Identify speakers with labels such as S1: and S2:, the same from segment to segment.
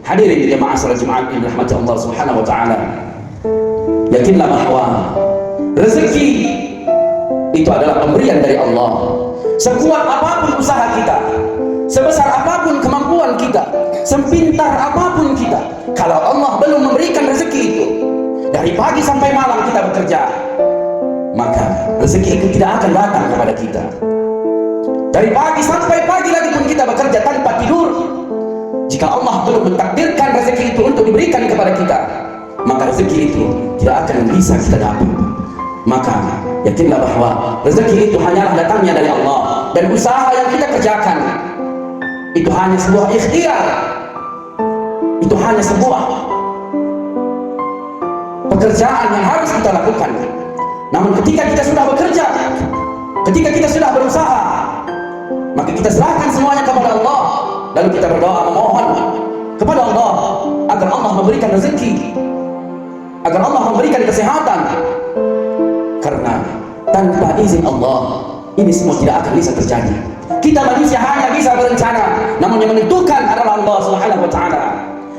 S1: Hadirin jemaah salat Jumat yang dirahmati Allah Subhanahu wa taala. Yakinlah bahwa rezeki itu adalah pemberian dari Allah. Sekuat apapun usaha kita, sebesar apapun kemampuan kita, sepintar apapun kita, kalau Allah belum memberikan rezeki itu, dari pagi sampai malam kita bekerja, maka rezeki itu tidak akan datang kepada kita. Dari pagi sampai pagi lagi pun kita bekerja tanpa tidur, jika Allah belum mentakdirkan rezeki itu untuk diberikan kepada kita, maka rezeki itu tidak akan bisa kita dapat. Maka yakinlah bahwa rezeki itu hanyalah datangnya dari Allah, dan usaha yang kita kerjakan itu hanya sebuah ikhtiar, itu hanya sebuah pekerjaan yang harus kita lakukan. Namun ketika kita sudah bekerja, ketika kita sudah berusaha, maka kita serahkan semuanya kepada Allah, lalu kita berdoa memohon kepada Allah agar Allah memberikan rezeki, agar Allah memberikan kesehatan. Karena tanpa izin Allah ini semua tidak akan bisa terjadi. Kita manusia hanya bisa berencana, namun yang menentukan adalah Allah Subhanahu wa taala.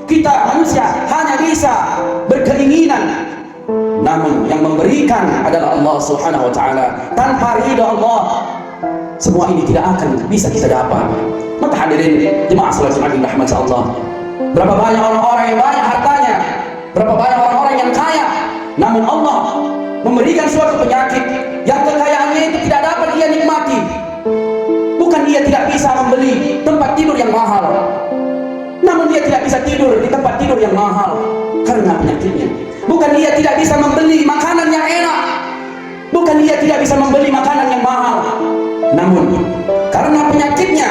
S1: Kita manusia hanya bisa berkeinginan, namun yang memberikan adalah Allah Subhanahu wa taala. Tanpa ridha Allah, semua ini tidak akan bisa kita dapat. Maka hadirin jemaah salat Jumat yang dirahmati Allah, berapa banyak orang-orang yang banyak hartanya, berapa banyak orang-orang yang kaya, namun Allah memberikan suatu penyakit yang kekayaannya itu tidak dapat dia nikmati. Bukan dia tidak bisa membeli tempat tidur yang mahal, namun dia tidak bisa tidur di tempat tidur yang mahal karena penyakitnya. Bukan dia tidak bisa membeli makanan yang enak, bukan dia tidak bisa membeli makanan yang mahal, namun karena penyakitnya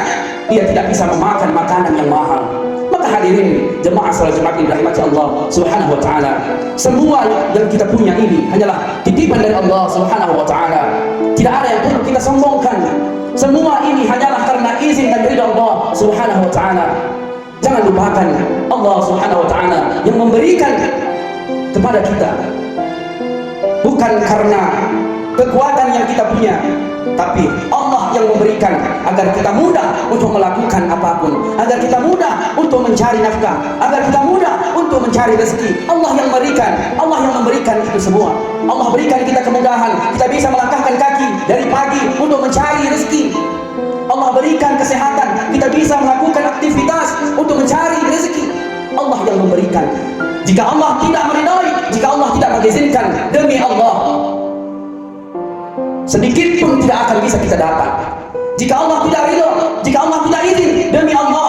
S1: dia tidak bisa memakan makanan yang mahal. Maka hadirin jemaah salat Jumat yang dirahmati Allah Subhanahu wa taala, semua yang kita punya ini hanyalah titipan dari Allah Subhanahu wa taala. Tidak ada yang perlu kita sombongkan. Semua ini hanyalah karena izin dan ridha Allah Subhanahu wa taala. Jangan lupakan Allah Subhanahu wa taala yang memberikan kepada kita bukan karena kekuatan yang kita punya, tapi Allah yang memberikan agar kita mudah untuk melakukan apapun, agar kita mudah untuk mencari nafkah, agar kita mudah untuk mencari rezeki. Allah yang memberikan itu semua. Allah berikan kita kemudahan, kita bisa melangkahkan kaki dari pagi untuk mencari rezeki. Allah berikan kesehatan, kita bisa melakukan aktivitas untuk mencari rezeki. Allah yang memberikan. Jika Allah tidak meridai, jika Allah tidak mengizinkan, demi Allah sedikit pun tidak akan bisa kita dapat. Jika Allah tidak ridho, jika Allah tidak izin, demi Allah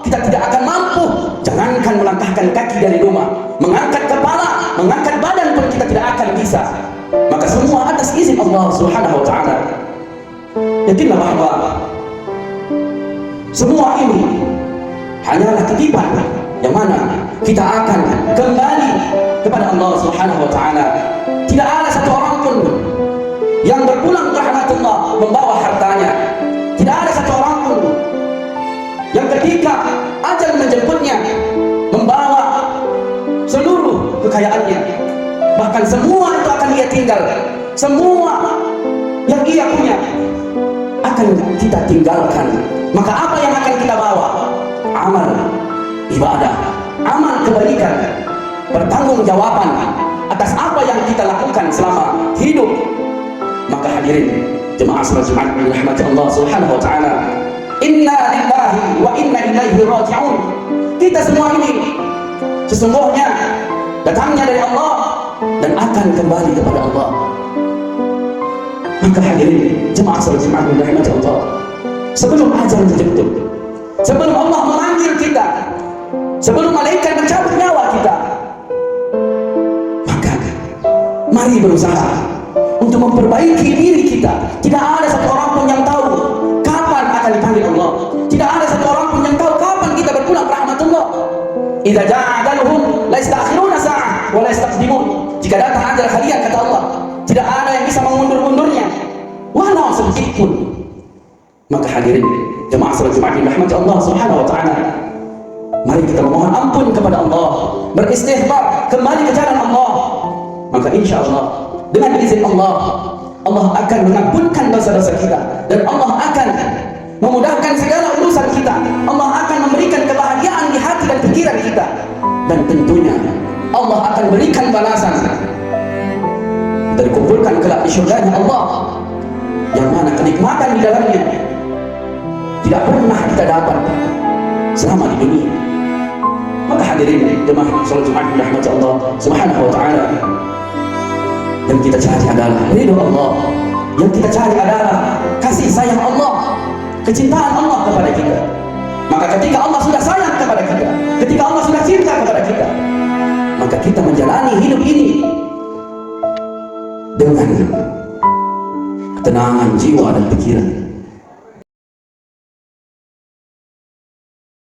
S1: kita tidak akan mampu. Jangankan melangkahkan kaki dari rumah, mengangkat kepala, mengangkat badan pun kita tidak akan bisa. Maka semua atas izin Allah Subhanahu wa taala. Yakinlah bahwa semua ini hanyalah titipan yang mana kita akan kembali kepada Allah Subhanahu wa taala. Tidak ada satu orang pun yang berpulang ke rahmatullah membawa hartanya. Tidak ada satu orang pun yang ketika ajal menjemputnya membawa seluruh kekayaannya. Bahkan semua itu akan ia tinggal. Semua yang ia punya akan kita tinggalkan. Maka apa yang akan kita bawa? Amal ibadah, amal kebaikan, pertanggungjawaban atas apa yang kita lakukan selama hidup. Maka hadirin jemaah salat Jumat yang dirahmati Allah Subhanahu wa taala, inna lillahi wa inna ilaihi raji'un. Kita semua ini sesungguhnya datangnya dari Allah dan akan kembali kepada Allah. Maka hadirin jemaah salat Jumat yang dirahmati Allah, sebelum ajal menjemput, sebelum Allah memanggil kita, sebelum malaikat mencabut nyawa kita, maka mari berusaha untuk memperbaiki diri kita. Tidak ada satu orang pun yang tahu kapan akan dipanggil Allah. Tidak ada satu orang pun yang tahu kapan kita berpulang ke rahmatullah. Idza ja'a ajaluhum la yastakhiruna sa'ah wa la yastaqdimun. Jika datang ajal kalian, kata Allah, tidak ada yang bisa mengundur-undurnya walau sedikit pun. Maka hadirin jemaah salat Jumat yang dirahmati Allah Subhanahu wa taala, mari kita memohon ampun kepada Allah, beristighfar, kembali ke jalan Allah. Maka insya Allah dengan izin Allah, Allah akan mengampunkan dosa-dosa kita, dan Allah akan memudahkan segala urusan kita. Allah akan memberikan kebahagiaan di hati dan pikiran kita, dan tentunya Allah akan berikan balasan. Kita dikumpulkan kelak di syurganya Allah, yang mana kenikmatan di dalamnya tidak pernah kita dapat selama di dunia. Maka hadirin jemaah salat Jumat rahmat Allah Subhanahu wa taala, yang kita cari adalah ridho Allah, yang kita cari adalah kasih sayang Allah, kecintaan Allah kepada kita. Maka ketika Allah sudah sayang kepada kita, ketika Allah sudah cinta kepada kita, maka kita menjalani hidup ini dengan ketenangan jiwa dan pikiran.